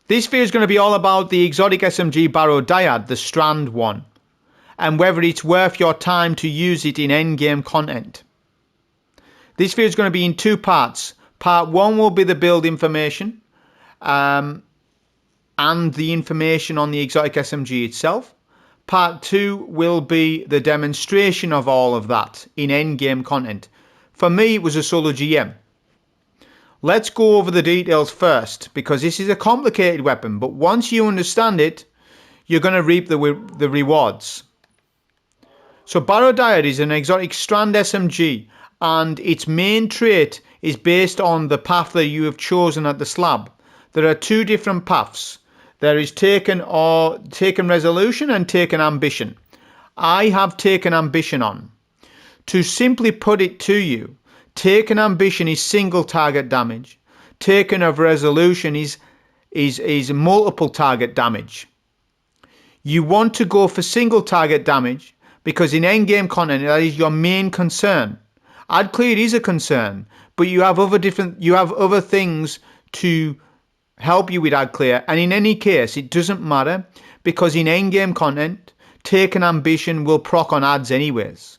This video is going to be all about the exotic SMG BARROW-DYAD, the strand one, and whether it's worth your time to use it in endgame content. This video is going to be in two parts. Part one will be the build information and the information on the exotic SMG itself. Part two will be the demonstration of all of that in endgame content. For me, it was a solo GM. Let's go over the details first, because this is a complicated weapon, but once you understand it, you're going to reap the rewards. So BARROW-DYAD is an exotic strand SMG, and its main trait is based on the path that you have chosen at the slab. There are two different paths. There is taken resolution and taken ambition. I have taken ambition on. To simply put it to you, taken ambition is single target damage. Taken of resolution is multiple target damage. You want to go for single target damage because in endgame content that is your main concern. Ad clear is a concern, but you have other things to help you with ad clear, and in any case it doesn't matter because in endgame content taken ambition will proc on ads anyways.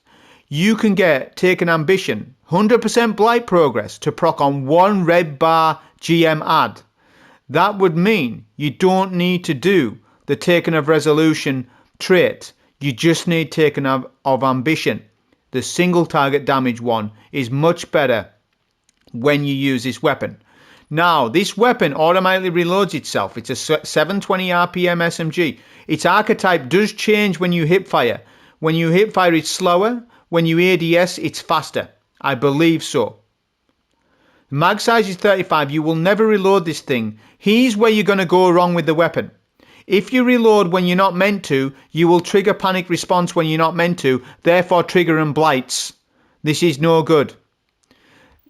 You can get taken ambition 100% blight progress to proc on one red bar GM ad. That would mean you don't need to do the taken of resolution trait. You just need taken of ambition. The single target damage one is much better when you use this weapon. Now, this weapon automatically reloads itself. It's a 720 RPM SMG. Its archetype does change when you hip fire. When you hip fire, it's slower. When you ADS, it's faster. I believe so. Mag size is 35. You will never reload this thing. Here's where you're going to go wrong with the weapon. If you reload when you're not meant to, you will trigger panic response when you're not meant to, therefore trigger and blights. This is no good.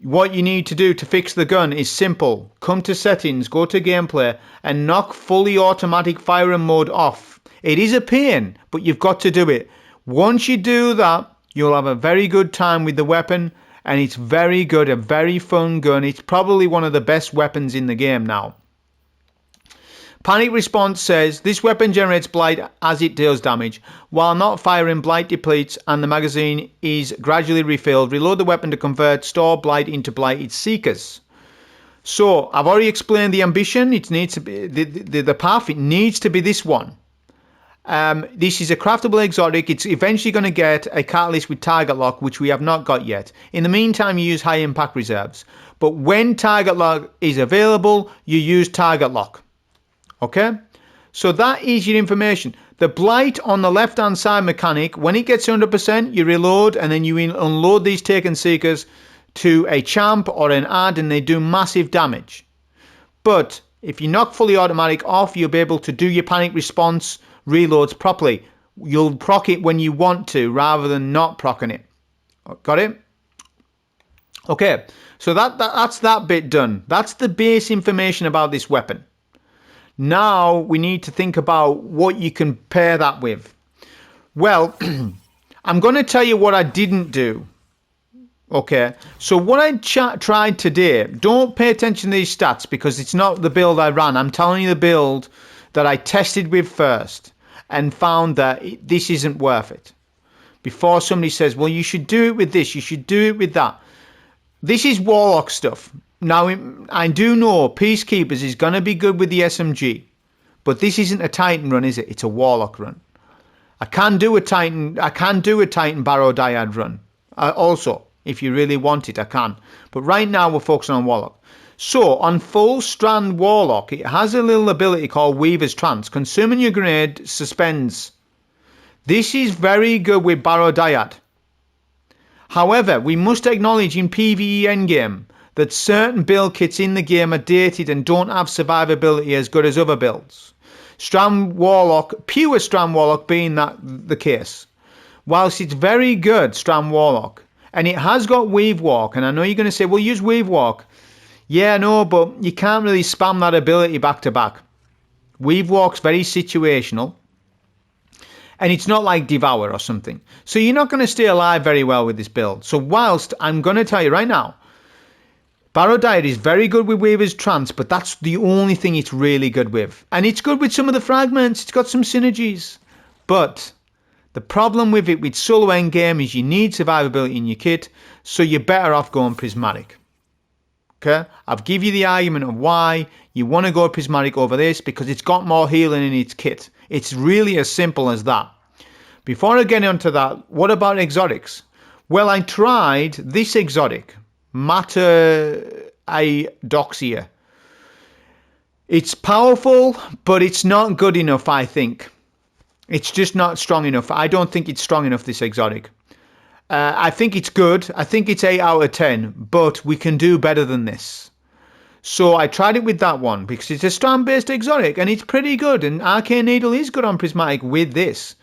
What you need to do to fix the gun is simple. Come to settings, go to gameplay, and knock fully automatic firing mode off. It is a pain, but you've got to do it. Once you do that, you'll have a very good time with the weapon, and it's very good, a very fun gun. It's probably one of the best weapons in the game now. Panic response says this weapon generates blight as it deals damage. While not firing, blight depletes and the magazine is gradually refilled. Reload the weapon to convert store blight into blighted seekers. So I've already explained the ambition. It needs to be the path. It needs to be this one. This is a craftable exotic. It's eventually going to get a catalyst with target lock, which we have not got yet. In the meantime, you use high impact reserves. But when target lock is available, you use target lock. Okay, so that is your information. The blight on the left hand side mechanic, when it gets 100%, you reload and then you unload these taken seekers to a champ or an ad and they do massive damage. But if you knock fully automatic off, you'll be able to do your panic response reloads properly. You'll proc it when you want to rather than not procking it. Got it? Okay, so that's that bit done. That's the base information about this weapon. Now we need to think about what you can pair that with. Well, I'm going to tell you what I didn't do. Okay, so what I tried today, don't pay attention to these stats because it's not the build I ran. I'm telling you the build that I tested with first and found that this isn't worth it. Before somebody says, well, you should do it with this, you should do it with that. This is Warlock stuff. Now, I do know Peacekeepers is going to be good with the SMG, but this isn't a Titan run, is it? It's a Warlock run. I can do a Titan BARROW-DYAD run. Also, if you really want it, I can. But right now, we're focusing on Warlock. So, on full strand Warlock, it has a little ability called Weaver's Trance. Consuming your grenade suspends. This is very good with BARROW-DYAD. However, we must acknowledge in PvE endgame that certain build kits in the game are dated and don't have survivability as good as other builds. Strand Warlock, pure Strand Warlock being that the case. Whilst it's very good, Strand Warlock, and it has got Weave Walk, and I know you're going to say, well, use Weave Walk. Yeah, no, but you can't really spam that ability back to back. Weave Walk's very situational, and it's not like Devour or something. So you're not going to stay alive very well with this build. So whilst I'm going to tell you right now, BARROW-DYAD is very good with Weaver's Trance, but that's the only thing it's really good with. And it's good with some of the fragments. It's got some synergies. But the problem with it with solo endgame is you need survivability in your kit, so you're better off going prismatic. Okay? I've give you the argument of why you want to go prismatic over this, because it's got more healing in its kit. It's really as simple as that. Before I get onto that, what about exotics? Well, I tried this exotic, Doxia. It's powerful, but it's not good enough, I think. It's just not strong enough. I don't think it's strong enough, this exotic. I think it's good. I think it's 8 out of 10, but we can do better than this. So I tried it with that one because it's a strand-based exotic and it's pretty good. And Arcane Needle is good on prismatic with this,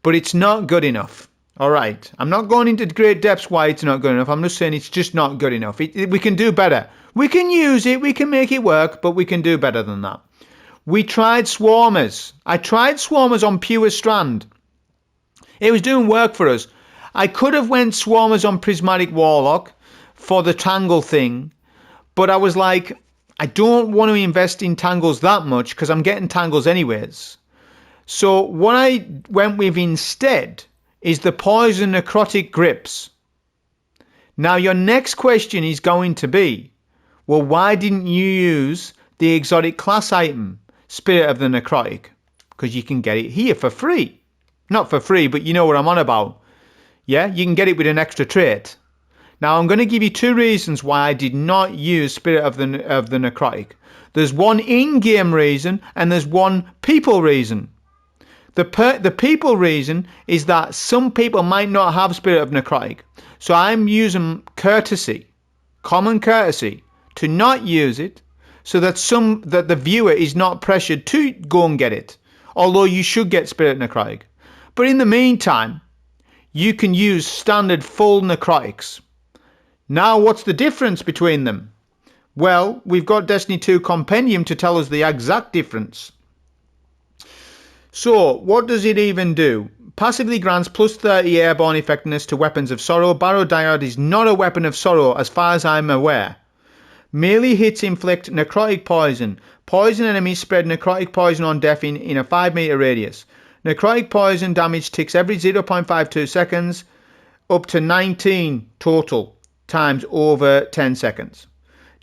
but it's not good enough. All right. I'm not going into great depths why it's not good enough. I'm just saying it's just not good enough. We can do better. We can use it. We can make it work, but we can do better than that. We tried Swarmers. I tried Swarmers on pure strand. It was doing work for us. I could have went Swarmers on Prismatic Warlock for the Tangle thing, but I was like, I don't want to invest in Tangles that much because I'm getting Tangles anyways. So what I went with instead is the Poison Necrotic Grips. Now your next question is going to be, well, why didn't you use the exotic class item, Spirit of the Necrotic? Because you can get it here for free. Not for free, but you know what I'm on about. Yeah, you can get it with an extra trait. Now, I'm going to give you 2 reasons why I did not use Spirit of the Necrotic. There's one in-game reason and there's one people reason. The people reason is that some people might not have Spirit of Necrotic. So I'm using courtesy, common courtesy, to not use it so that the viewer is not pressured to go and get it. Although you should get Spirit Necrotic. But in the meantime, you can use standard full necrotics. Now, what's the difference between them? Well, we've got Destiny 2 Compendium to tell us the exact difference. So, what does it even do? Passively grants plus 30 airborne effectiveness to weapons of sorrow. BARROW-DYAD is not a weapon of sorrow as far as I'm aware. Melee hits inflict necrotic poison. Poison enemies spread necrotic poison on death in a 5 meter radius. Necrotic poison damage ticks every 0.52 seconds, up to 19 total times over 10 seconds.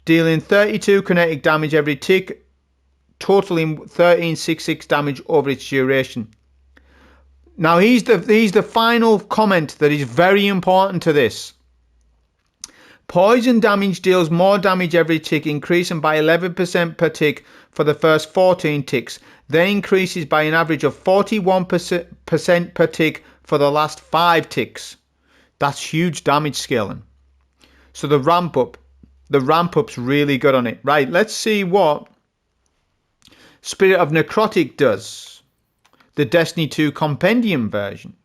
Dealing 32 kinetic damage every tick, totaling 1366 damage over its duration. Now here's the final comment that is very important to this. Poison damage deals more damage every tick, increasing by 11% per tick for the first 14 ticks, then increases by an average of 41% per tick for the last 5 ticks. That's huge damage scaling. So the ramp up's really good on it. Right, let's see what Spirit of Necrotic does. The Destiny 2 Compendium version.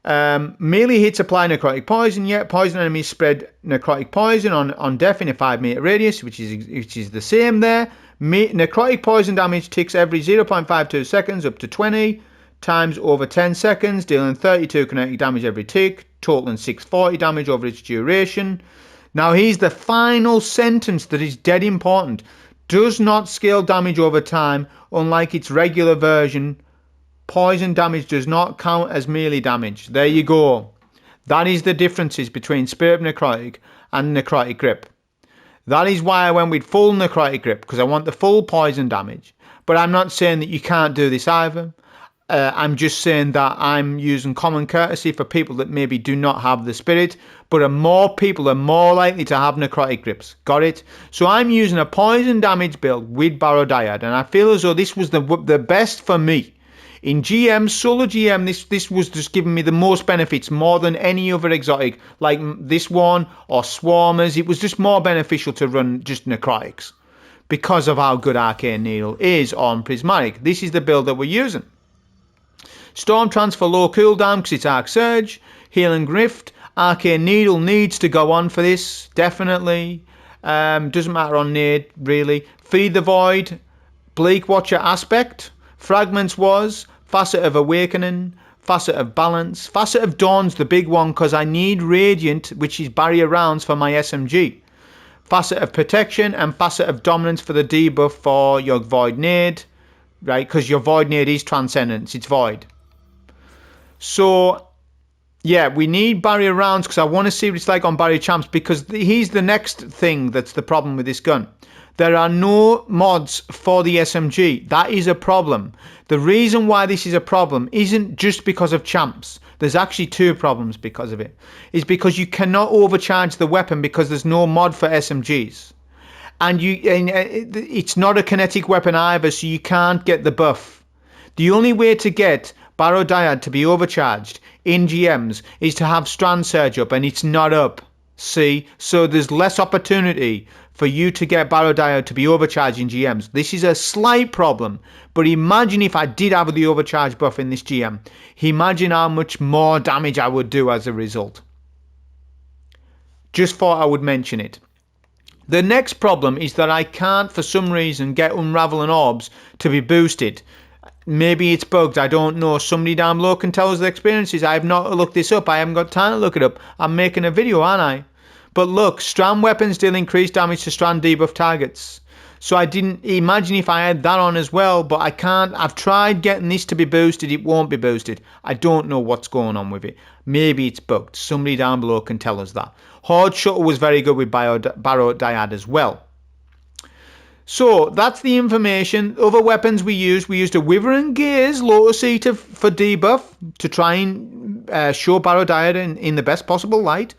Melee hits apply necrotic poison. Yet poison enemies spread necrotic poison on death in a 5 meter radius, which is the same there. Necrotic poison damage ticks every 0.52 seconds, up to 20 times over 10 seconds, dealing 32 kinetic damage every tick, totaling 640 damage over its duration. Now here's the final sentence that is dead important. Does not scale damage over time, unlike its regular version. Poison damage does not count as melee damage. There you go. That is the differences between Spirit of Necrotic and Necrotic Grip. That is why I went with full Necrotic Grip, because I want the full poison damage. But I'm not saying that you can't do this either. I'm just saying that I'm using common courtesy for people that maybe do not have the spirit, but more people are more likely to have necrotic grips. Got it? So I'm using a poison damage build with BARROW-DYAD, and I feel as though this was the best for me. In GM, solo GM, this was just giving me the most benefits, more than any other exotic, like this one or Swarmers. It was just more beneficial to run just necrotics because of how good Arcane Needle is on Prismatic. This is the build that we're using. Storm Trance for low cooldown because it's Arc Surge. Healing Grift. Arcane Needle needs to go on for this, definitely. Doesn't matter on Nade, really. Feed the Void. Bleak Watcher Aspect. Fragments was Facet of Awakening, Facet of Balance. Facet of Dawn's the big one because I need Radiant, which is barrier rounds for my SMG. facet of protection and facet of dominance for the debuff for your Void Nade, right? Because your Void Nade is Transcendence, it's Void. So, yeah, we need barrier rounds because I want to see what it's like on barrier champs, because here's the next thing that's the problem with this gun. There are no mods for the SMG. That is a problem. The reason why this is a problem isn't just because of champs. There's actually two problems because of it. It's because you cannot overcharge the weapon because there's no mod for SMGs. And it's not a kinetic weapon either, so you can't get the buff. The only way to get BARROW-DYAD to be overcharged in GMs is to have Strand Surge up, and it's not up. See? So there's less opportunity for you to get BARROW-DYAD to be overcharged in GMs. This is a slight problem, but imagine if I did have the overcharge buff in this GM. Imagine how much more damage I would do as a result. Just thought I would mention it. The next problem is that I can't, for some reason, get Unraveling Orbs to be boosted. Maybe it's bugged, I don't know. Somebody down below can tell us the experiences. I have not looked this up. I haven't got time to look it up. I'm making a video, aren't I? But look, strand weapons deal increased damage to strand debuff targets. So I didn't imagine if I had that on as well, but I can't. I've tried getting this to be boosted. It won't be boosted. I don't know what's going on with it. Maybe it's bugged. Somebody down below can tell us that. Horde Shuttle was very good with BARROW-DYAD as well. So that's the information. Other weapons we used a Wyvern Gaze Lotus Eater for debuff to try and show BARROW-DYAD in the best possible light.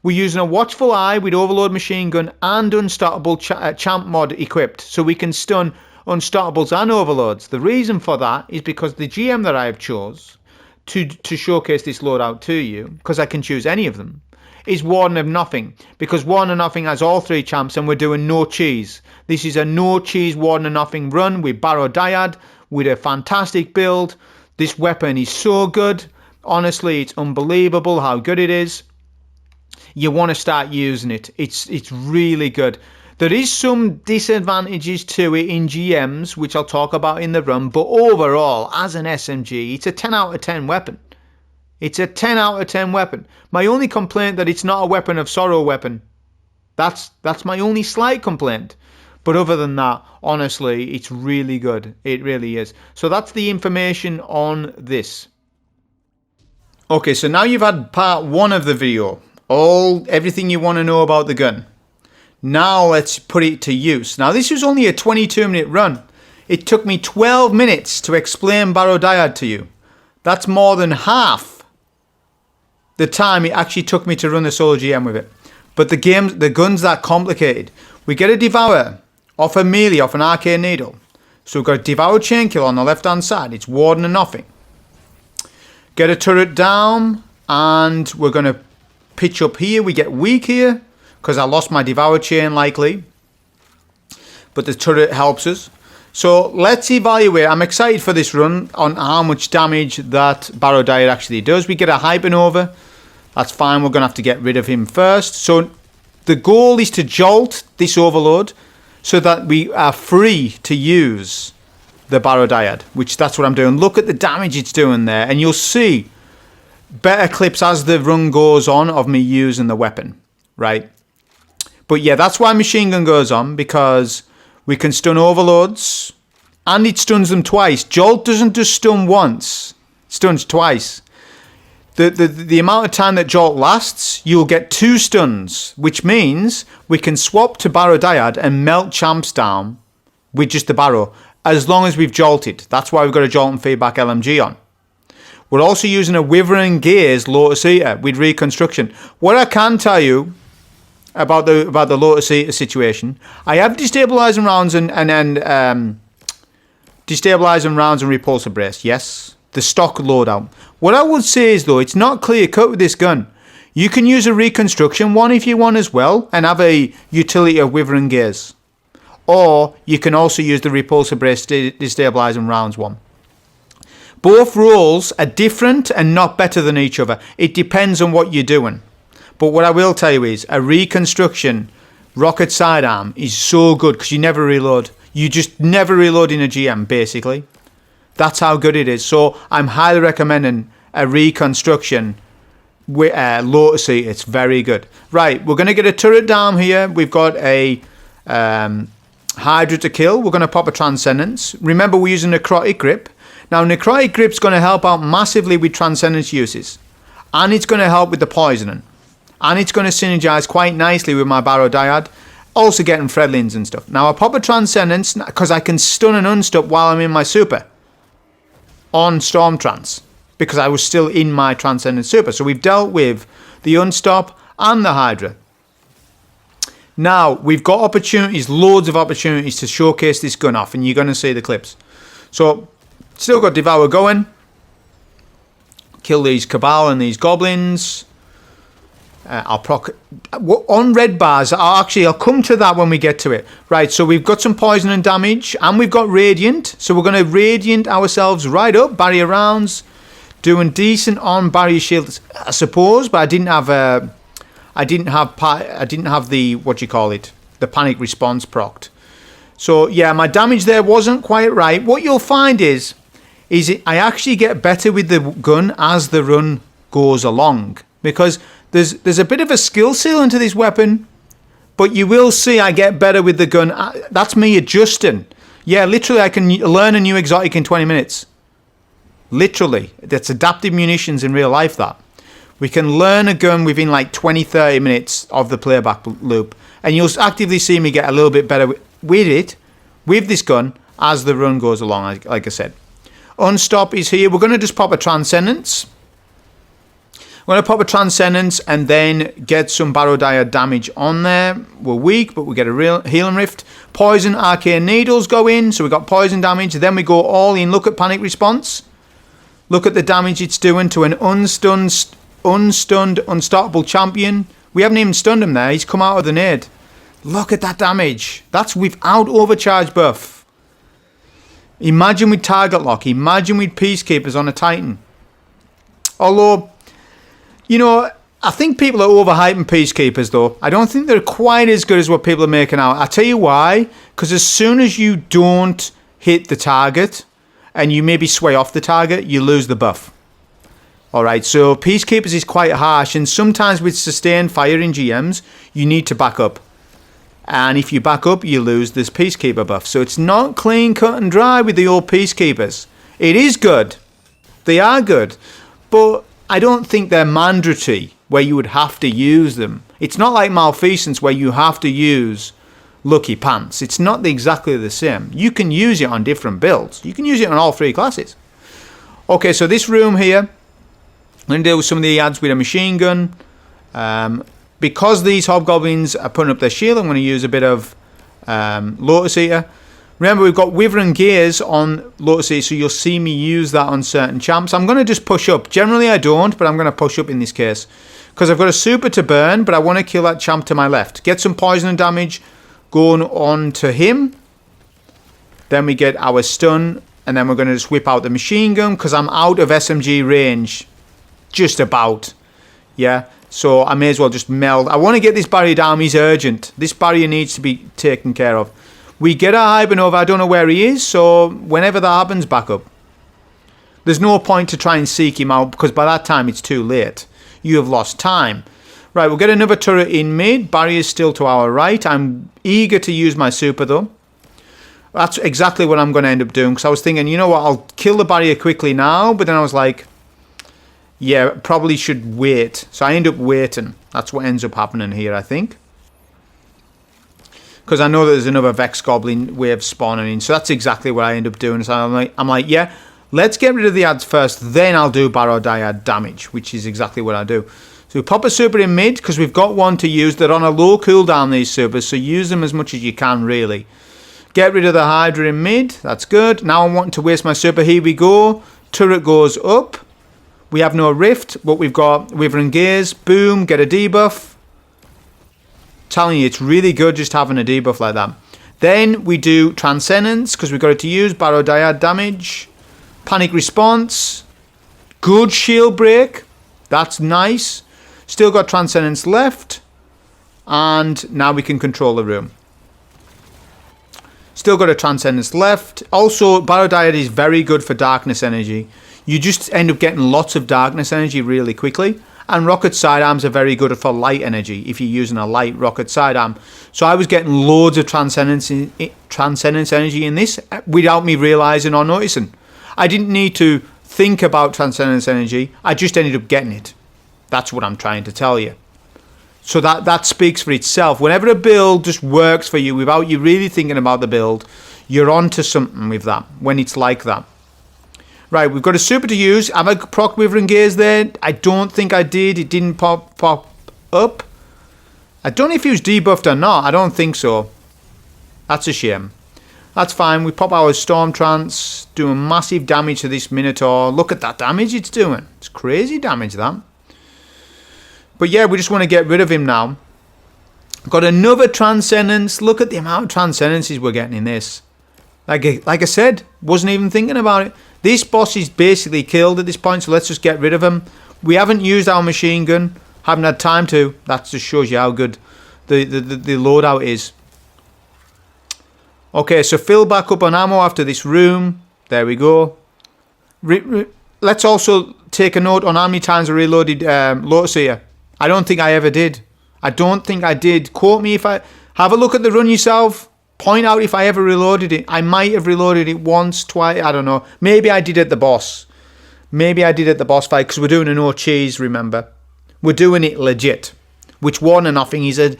We're using a Watchful Eye with Overload Machine Gun and Unstoppable Champ mod equipped, so we can stun Unstoppables and Overloads. The reason for that is because the GM that I have chose to showcase this loadout to you, because I can choose any of them, is Warden of Nothing, because Warden of Nothing has all three champs and we're doing no cheese. This is a no cheese Warden of Nothing run with BARROW-DYAD with a fantastic build. This weapon is so good. Honestly, it's unbelievable how good it is. You want to start using it. It's really good. There is some disadvantages to it in GMs, which I'll talk about in the run, but overall, as an SMG, it's a 10 out of 10 weapon. It's a 10 out of 10 weapon. My only complaint that it's not a Weapon of Sorrow weapon. That's my only slight complaint. But other than that, honestly, it's really good. It really is. So that's the information on this. Okay, so now you've had part one of the video. Everything you want to know about the gun. Now let's put it to use. Now this was only a 22-minute run. It took me 12 minutes to explain BARROW-DYAD to you. That's more than half the time it actually took me to run the solo GM with it. But the gun's that complicated. We get a Devour off a melee, off an Arcane Needle. So we've got a Devour Chainkill on the left-hand side. It's Warden of Nothing. Get a turret down, and we're going to pitch up here. We get weak here because I lost my Devour Chain likely, but the turret helps us. So let's evaluate. I'm excited for this run on how much damage that BARROW-DYAD actually does. We get a Hypernova. That's fine. We're going to have to get rid of him first. So the goal is to jolt this Overload so that we are free to use the BARROW-DYAD, which that's what I'm doing. Look at the damage it's doing there, and you'll see better clips as the run goes on of me using the weapon, right? But yeah, that's why Machine Gun goes on, because we can stun Overloads, and it stuns them twice. Jolt doesn't just stun once, it stuns twice. The amount of time that Jolt lasts, you'll get 2 stuns, which means we can swap to BARROW-DYAD and melt champs down with just the Barrow, as long as we've jolted. That's why we've got a Jolt and Feedback LMG on. We're also using a Wyvern Gaze Lotus Eater with Reconstruction. What I can tell you about the Lotus Eater situation, I have destabilizing rounds and destabilizing rounds and repulsor brace. Yes, the stock loadout. What I would say is though, it's not clear cut with this gun. You can use a Reconstruction one if you want as well, and have a utility of Wyvern Gaze, or you can also use the repulsor brace destabilizing rounds one. Both roles are different and not better than each other. It depends on what you're doing. But what I will tell you is a Reconstruction rocket sidearm is so good because you never reload. You just never reload in a GM, basically. That's how good it is. So I'm highly recommending a Reconstruction Lotus Eater. It's very good. Right, we're going to get a turret down here. We've got a Hydra to kill. We're going to pop a Transcendence. Remember, we're using Necrotic Grip. Now, Necrotic Grip's going to help out massively with Transcendence uses. And it's going to help with the poisoning. And it's going to synergize quite nicely with my BARROW-DYAD. Also getting Fredlings and stuff. Now, I pop a Transcendence because I can stun and unstop while I'm in my super. On Storm Trance. Because I was still in my Transcendence super. So we've dealt with the unstop and the Hydra. Now, we've got opportunities, loads of opportunities to showcase this gun off. And you're going to see the clips. So, still got Devour going. Kill these Cabal and these Goblins. I'll proc on red bars. I'll come to that when we get to it. Right, so we've got some poison and damage, and we've got Radiant. So we're going to Radiant ourselves right up. Barrier rounds, doing decent on barrier shields, I suppose. But I didn't have the what you call it, the panic response procced. So yeah, my damage there wasn't quite right. What you'll find is I actually get better with the gun as the run goes along, because there's a bit of a skill ceiling to this weapon, but you will see I get better with the gun. That's me adjusting. Yeah, literally I can learn a new exotic in 20 minutes. Literally. That's adaptive munitions in real life, that. We can learn a gun within like 20-30 minutes of the playback loop, and you'll actively see me get a little bit better with this gun, as the run goes along, like I said. Unstop is here. We're going to just pop a Transcendence. We're going to pop a Transcendence and then get some BARROW-DYAD damage on there. We're weak, but we get a real Healing Rift. Poison, Arcane Needles go in, so we got poison damage. Then we go all in. Look at Panic Response. Look at the damage it's doing to an unstunned, unstoppable champion. We haven't even stunned him there. He's come out of the nade. Look at that damage. That's without overcharge buff. Imagine with Target Lock. Imagine with Peacekeepers on a Titan. Although, you know, I think people are overhyping Peacekeepers, though. I don't think they're quite as good as what people are making out. I'll tell you why. Because as soon as you don't hit the target, and you maybe sway off the target, you lose the buff. Alright, so Peacekeepers is quite harsh, and sometimes with sustained fire in GMs, you need to back up. And if you back up, you lose this Peacekeeper buff. So it's not clean, cut and dry with the old Peacekeepers. It is good. They are good. But I don't think they're mandatory, where you would have to use them. It's not like Malfeasance, where you have to use Lucky Pants. It's not exactly the same. You can use it on different builds. You can use it on all three classes. Okay, so this room here, I'm going to deal with some of the ads with a machine gun. Because these Hobgoblins are putting up their shield, I'm going to use a bit of Lotus Eater. Remember, we've got Wyvern Gears on Lotus Eater, so you'll see me use that on certain champs. I'm going to just push up. Generally, I don't, but I'm going to push up in this case. Because I've got a super to burn, but I want to kill that champ to my left. Get some poison and damage going on to him. Then we get our stun, and then we're going to just whip out the machine gun, because I'm out of SMG range. Just about. Yeah. So I may as well just meld. I want to get this barrier down. He's urgent. This barrier needs to be taken care of. We get our Hypernova. I don't know where he is. So whenever that happens, back up. There's no point to try and seek him out, because by that time it's too late. You have lost time. Right, we'll get another turret in mid. Barrier's still to our right. I'm eager to use my super though. That's exactly what I'm going to end up doing. Because I was thinking, you know what, I'll kill the barrier quickly now. But then I was like, yeah, probably should wait. So I end up waiting. That's what ends up happening here, I think. Because I know that there's another Vex Goblin wave spawning in. So that's exactly what I end up doing. So I'm like, yeah, let's get rid of the ads first. Then I'll do BARROW-DYAD damage, which is exactly what I do. So we pop a super in mid, because we've got one to use. They're on a low cooldown, these supers. So use them as much as you can, really. Get rid of the Hydra in mid. That's good. Now I'm wanting to waste my super. Here we go. Turret goes up. We have no rift, but we've got Wyvern Gears. Boom, get a debuff. Telling you, it's really good just having a debuff like that. Then we do Transcendence, because we've got it to use. BARROW-DYAD damage. Panic Response. Good shield break. That's nice. Still got Transcendence left. And now we can control the room. Still got a Transcendence left. Also, BARROW-DYAD is very good for Darkness Energy. You just end up getting lots of Darkness Energy really quickly. And rocket sidearms are very good for light energy if you're using a light rocket sidearm. So I was getting loads of transcendence energy in this without me realizing or noticing. I didn't need to think about transcendence energy. I just ended up getting it. That's what I'm trying to tell you. So that speaks for itself. Whenever a build just works for you without you really thinking about the build, you're onto something with that when it's like that. Right, we've got a super to use. Have I proc Withering Gaze there? I don't think I did. It didn't pop up. I don't know if he was debuffed or not. I don't think so. That's a shame. That's fine. We pop our Storm Trance, doing massive damage to this Minotaur. Look at that damage it's doing. It's crazy damage, that. But yeah, we just want to get rid of him now. Got another Transcendence. Look at the amount of Transcendences we're getting in this. Like I said, wasn't even thinking about it. This boss is basically killed at this point, so let's just get rid of him. We haven't used our machine gun. Haven't had time to. That just shows you how good the loadout is. Okay, so fill back up on ammo after this room. There we go. Let's also take a note on how many times I reloaded Lotus Eater. I don't think I ever did. I don't think I did. Quote me if I... Have a look at the run yourself. Point out if I ever reloaded it. I might have reloaded it once, twice, I don't know. Maybe I did at the boss. Maybe I did at the boss fight, because we're doing a no cheese, remember. We're doing it legit. Which Warden and nothing, he's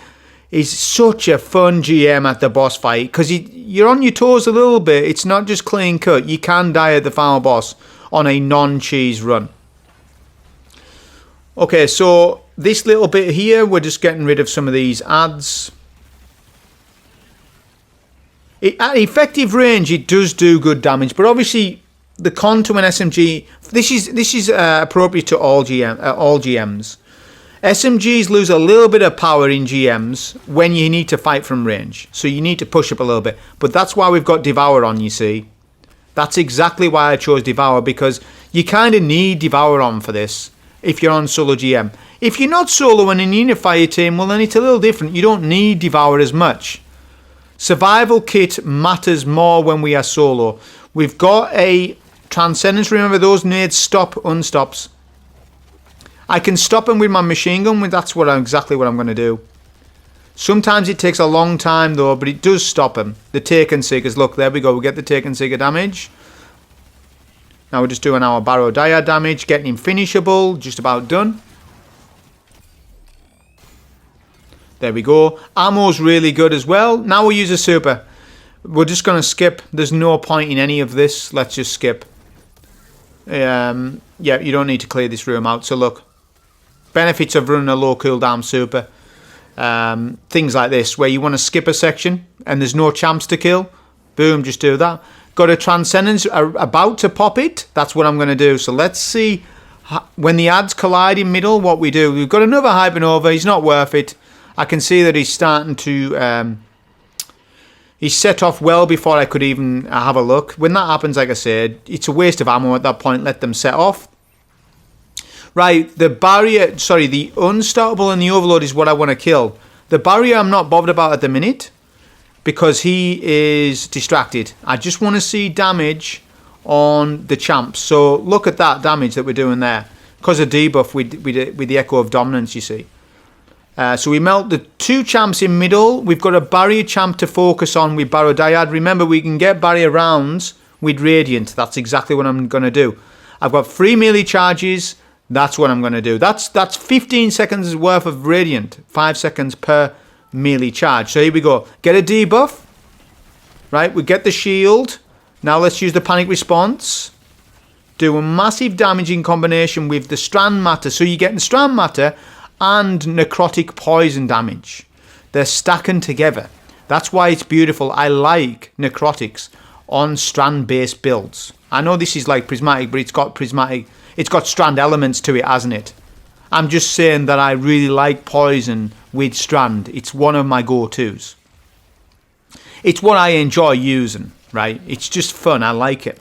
such a fun GM at the boss fight, because you're on your toes a little bit. It's not just clean cut. You can die at the final boss on a non-cheese run. Okay, so this little bit here, we're just getting rid of some of these ads. At effective range, it does do good damage, but obviously the con to an SMG, this is appropriate to all GMs. SMGs lose a little bit of power in GMs when you need to fight from range, so you need to push up a little bit. But that's why we've got Devour on, you see. That's exactly why I chose Devour, because you kind of need Devour on for this if you're on solo GM. If you're not solo and you need a fire team, well then it's a little different. You don't need Devour as much. Survival kit matters more when we are solo. We've got a Transcendence. Remember, those nades stop unstops. I can stop them with my machine gun. That's exactly what I'm going to do. Sometimes it takes a long time though, but it does stop them. The Taken Seekers. Look, there we go. We get the Taken Seeker damage. Now we're just doing our BARROW-DYAD damage. Getting him finishable. Just about done. There we go. Ammo's really good as well. Now we'll use a super. We're just going to skip. There's no point in any of this. Let's just skip. Yeah, you don't need to clear this room out. So look. Benefits of running a low cooldown super. Things like this, where you want to skip a section and there's no champs to kill. Boom, just do that. Got a Transcendence about to pop it. That's what I'm going to do. So let's see when the ads collide in middle what we do. We've got another Hypernova. He's not worth it. I can see that he's starting to... he's set off well before I could even have a look. When that happens, like I said, it's a waste of ammo at that point. Let them set off. Right, the barrier... Sorry, the Unstoppable and the Overload is what I want to kill. The barrier I'm not bothered about at the minute, because he is distracted. I just want to see damage on the champs. So look at that damage that we're doing there. Because of debuff with the Echo of Dominance, you see. So we melt the two champs in middle. We've got a barrier champ to focus on with BARROW-DYAD. Remember, we can get barrier rounds with Radiant. That's exactly what I'm going to do. I've got 3 melee charges. That's what I'm going to do. That's 15 seconds worth of Radiant. 5 seconds per melee charge. So here we go. Get a debuff. Right, we get the shield. Now let's use the panic response. Do a massive damage in combination with the strand matter. So you're getting strand matter and necrotic poison damage. They're stacking together. That's why it's beautiful. I like necrotics on strand based builds. I know this is like prismatic, but it's got strand elements to it, hasn't it? I'm just saying that I really like poison with strand. It's one of my go-tos. It's what I enjoy using, right? It's just fun. I like it.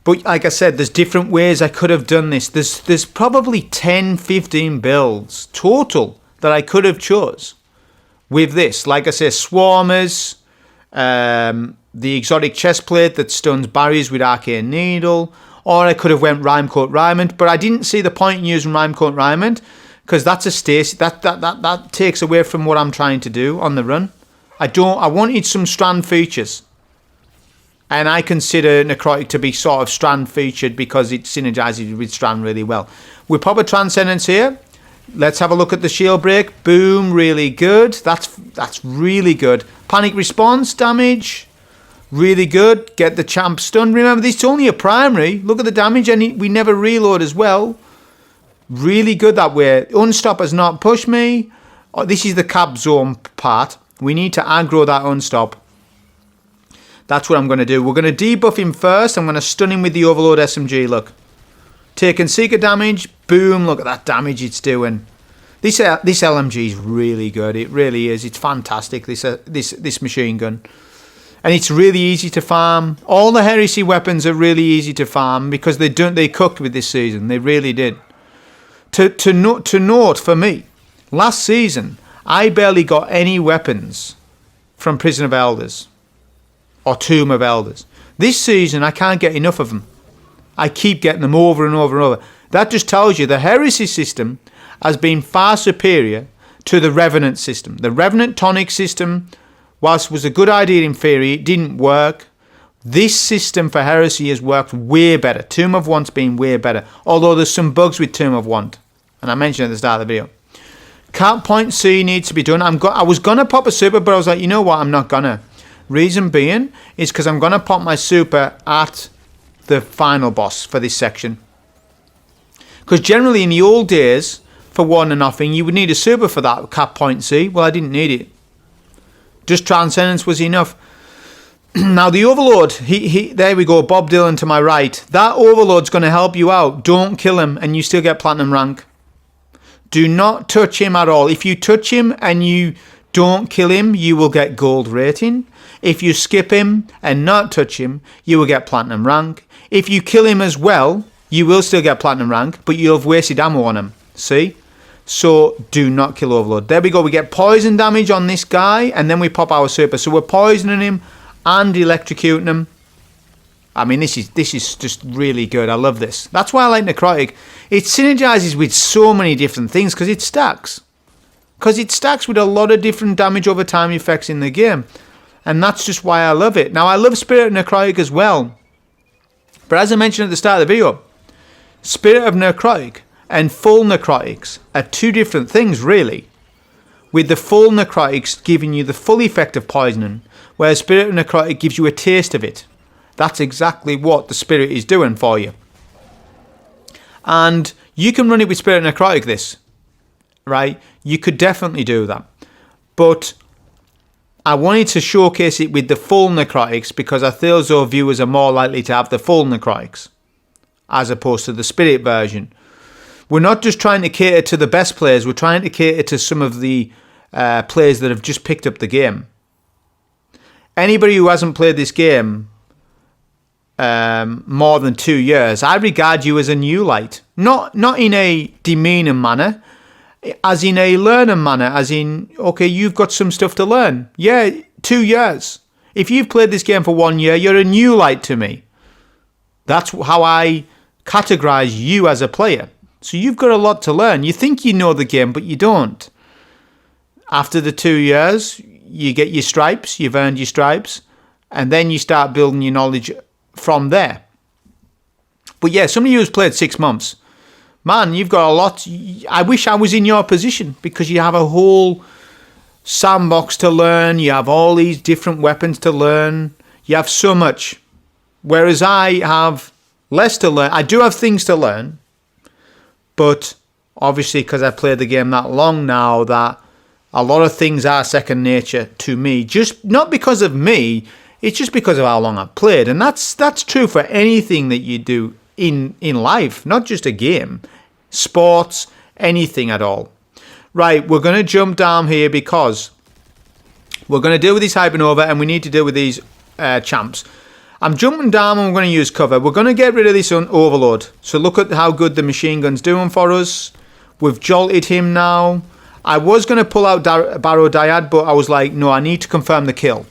But like I said, there's different ways I could have done this. There's probably 10, 15 builds total that I could have chose with this. Like I say, Swarmers, the exotic chestplate that stuns barriers with Arcane Needle, Or I could have went Rhymecoat Raiment, but I didn't see the point in using Rhymecoat Raiment because that's a stasis. That takes away from what I'm trying to do on the run. I wanted some strand features. And I consider Necrotic to be sort of strand featured because it synergizes with strand really well. We pop a Transcendence here. Let's have a look at the shield break. Boom, really good. That's really good. Panic response damage. Really good. Get the champ stunned. Remember, this is only a primary. Look at the damage, and we never reload as well. Really good that way. Unstop has not pushed me. Oh, this is the cap zone part. We need to aggro that unstop. That's what I'm going to do. We're going to debuff him first. I'm going to stun him with the Overload SMG. Look. Taking Seeker damage. Boom. Look at that damage it's doing. This LMG is really good. It really is. It's fantastic, this machine gun. And it's really easy to farm. All the Heresy weapons are really easy to farm because they cooked with this season. They really did. To note for me, last season, I barely got any weapons from Prison of Elders or Tomb of Elders. This season, I can't get enough of them. I keep getting them over and over and over. That just tells you the Heresy system has been far superior to the Revenant system. The Revenant tonic system, whilst was a good idea in theory, it didn't work. This system for Heresy has worked way better. Tomb of Want's been way better. Although there's some bugs with Tomb of Want. And I mentioned at the start of the video. Cap point C needs to be done. I was going to pop a super, but I was like, you know what? I'm not going to. Reason being is because I'm going to pop my super at the final boss for this section. Because generally in the old days, for 1-0, you would need a super for that cap point C. Well, I didn't need it. Just Transcendence was enough. Now the Overload, there we go, Bob Dylan to my right. That Overload's going to help you out. Don't kill him and you still get Platinum rank. Do not touch him at all. If you touch him and you don't kill him, you will get Gold rating. If you skip him and not touch him, you will get Platinum rank. If you kill him as well, you will still get Platinum rank, but you'll have wasted ammo on him. See? So do not kill Overload. There we go. We get poison damage on this guy, and then we pop our super. So we're poisoning him and electrocuting him. I mean, this is just really good. I love this. That's why I like Necrotic. It synergizes with so many different things because it stacks. Because it stacks with a lot of different damage over time effects in the game. And that's just why I love it. Now, I love Spirit of Necrotic as well. But as I mentioned at the start of the video, Spirit of Necrotic and full Necrotics are two different things, really. With the full Necrotics giving you the full effect of poisoning, whereas Spirit of Necrotic gives you a taste of it. That's exactly what the Spirit is doing for you. And you can run it with Spirit of Necrotic, this. Right? You could definitely do that. But I wanted to showcase it with the full Necrotics because I feel as though viewers are more likely to have the full Necrotics as opposed to the Spirit version. We're not just trying to cater to the best players, we're trying to cater to some of the players that have just picked up the game. Anybody who hasn't played this game more than 2 years, I regard you as a new light. Not in a demeaning manner, as in a learner manner, as in, okay, you've got some stuff to learn. Yeah, 2 years. If you've played this game for 1 year, you're a new light to me. That's how I categorize you as a player. So you've got a lot to learn. You think you know the game, but you don't. After the 2 years, you get your stripes, you've earned your stripes, and then you start building your knowledge from there. But yeah, some of you who's played 6 months, man, you've got a lot. I wish I was in your position because you have a whole sandbox to learn. You have all these different weapons to learn. You have so much. Whereas I have less to learn. I do have things to learn. But obviously because I've played the game that long now, that a lot of things are second nature to me. Just not because of me. It's just because of how long I've played. And that's true for anything that you do in life. Not just a game. Sports, anything at all. Right, we're going to jump down here because we're going to deal with these Hypernova and we need to deal with these champs. I'm jumping down and we're going to use cover. We're going to get rid of this Overload. So look at how good the machine gun's doing for us. We've jolted him now. I was going to pull out BARROW-DYAD, but I was like, no, I need to confirm the kill.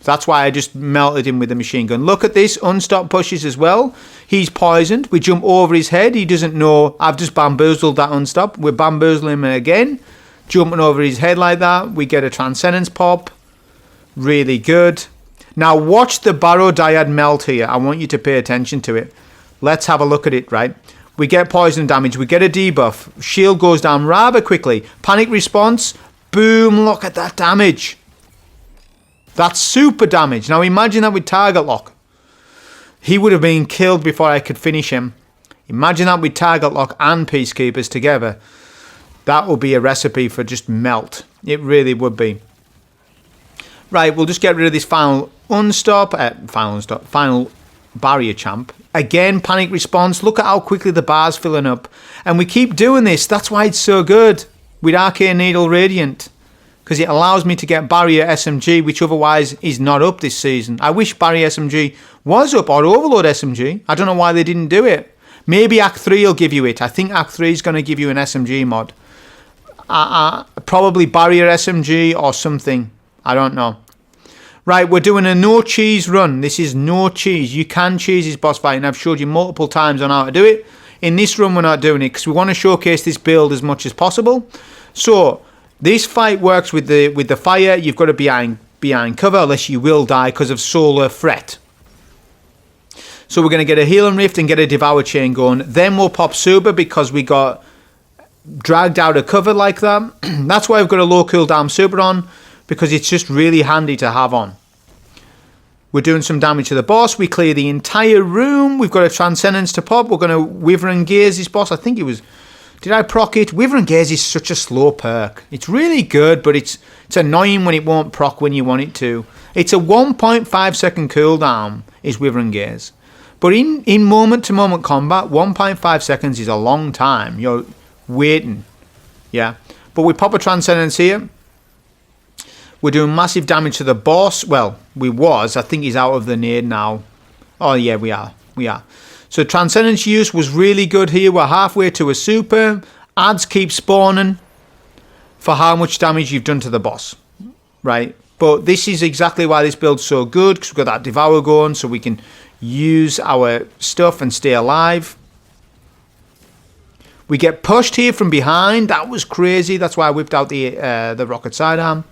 That's why I just melted him with the machine gun. Look at this, unstop pushes as well. He's poisoned. We jump over his head. He doesn't know. I've just bamboozled that unstop. We're bamboozling him again. Jumping over his head like that. We get a transcendence pop. Really good. Now watch the BARROW-DYAD melt here. I want you to pay attention to it. Let's have a look at it, right? We get poison damage. We get a debuff. Shield goes down rather quickly. Panic response. Boom. Look at that damage. That's super damage. Now imagine that with target lock. He would have been killed before I could finish him. Imagine that with target lock and peacekeepers together. That would be a recipe for just melt. It really would be. Right, we'll just get rid of this final final barrier champ. Again, panic response. Look at how quickly the bar's filling up. And we keep doing this. That's why it's so good with Arcane Needle Radiant. Because it allows me to get Barrier SMG, which otherwise is not up this season. I wish Barrier SMG was up, or Overload SMG. I don't know why they didn't do it. Maybe Act 3 will give you it. I think Act 3 is going to give you an SMG mod. Probably Barrier SMG or something. I don't know. Right, we're doing a no cheese run. This is no cheese. You can cheese this boss fight, and I've showed you multiple times on how to do it. In this run, we're not doing it because we want to showcase this build as much as possible. So this fight works with the fire. You've got to be behind cover, unless you will die because of solar threat. So we're going to get a healing rift and get a devour chain going. Then we'll pop super because we got dragged out of cover like that. That's why I've got a low cooldown super on, because it's just really handy to have on. We're doing some damage to the boss. We clear the entire room. We've got a transcendence to pop. We're going to wither and gaze this boss. I think it was... Did I proc it? Wither and gaze is such a slow perk. It's really good, but it's annoying when it won't proc when you want it to. It's a 1.5 second cooldown is wither and gaze. But in moment-to-moment combat, 1.5 seconds is a long time. You're waiting. Yeah. But we pop a transcendence here. We're doing massive damage to the boss. Well, we was. I think he's out of the nade now. Oh, yeah, we are. We are. So transcendence use was really good here. We're halfway to a super. Ads keep spawning for how much damage you've done to the boss. Right? But this is exactly why this build's so good, because we've got that devour going so we can use our stuff and stay alive. We get pushed here from behind. That was crazy. That's why I whipped out the rocket sidearm.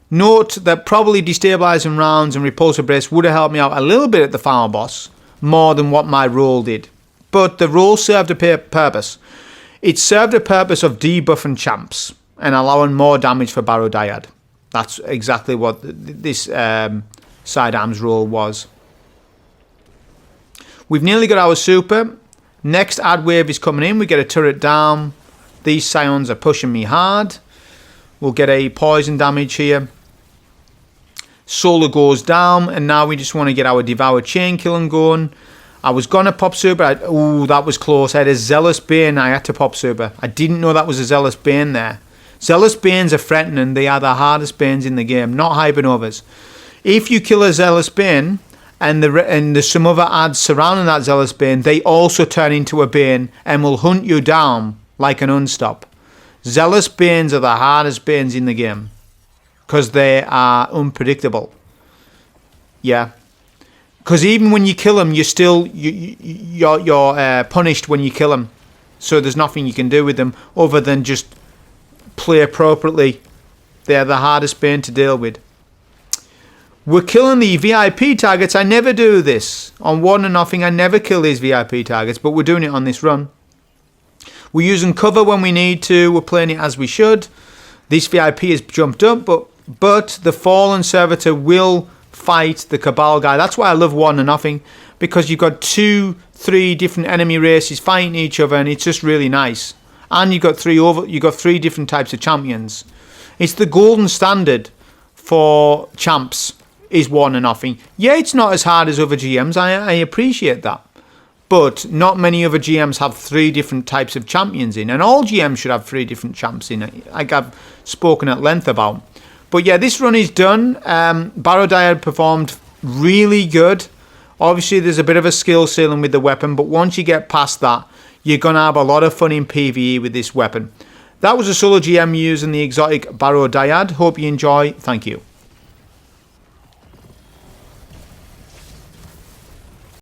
Note that probably destabilizing rounds and repulsor brace would have helped me out a little bit at the final boss, more than what my roll did. But the roll served a purpose. It served a purpose of debuffing champs and allowing more damage for BARROW-DYAD. That's exactly what this sidearms roll was. We've nearly got our super. Next ad wave is coming in. We get a turret down. These scions are pushing me hard. We'll get a poison damage here. Solar goes down, and now we just want to get our devour chain killing going. I was going to pop super. Ooh, that was close. I had a zealous bane. I had to pop super. I didn't know that was a zealous bane there. Zealous banes are threatening. They are the hardest banes in the game, not hypernovas. If you kill a zealous bane and there's some other ads surrounding that zealous bane, they also turn into a bane and will hunt you down like an unstop. Zealous banes are the hardest banes in the game because they are unpredictable. Yeah, because even when you kill them, you're punished when you kill them. So there's nothing you can do with them other than just play appropriately. They're the hardest bane to deal with. We're killing the VIP targets. I never do this on Warden and Nothing. I never kill these VIP targets, but we're doing it on this run. We're using cover when we need to. We're playing it as we should. This VIP has jumped up, but the Fallen Servitor will fight the Cabal guy. That's why I love Warden and Nothing, because you've got 2-3 different enemy races fighting each other, and it's just really nice. And you've got three different types of champions. It's the golden standard for champs is Warden and Nothing. Yeah, it's not as hard as other GMs. I appreciate that. But not many other GMs have 3 different types of champions in. And all GMs should have 3 different champs in it, like I've spoken at length about. But yeah, this run is done. BARROW-DYAD performed really good. Obviously, there's a bit of a skill ceiling with the weapon. But once you get past that, you're going to have a lot of fun in PvE with this weapon. That was a solo GM using the exotic BARROW-DYAD. Hope you enjoy. Thank you.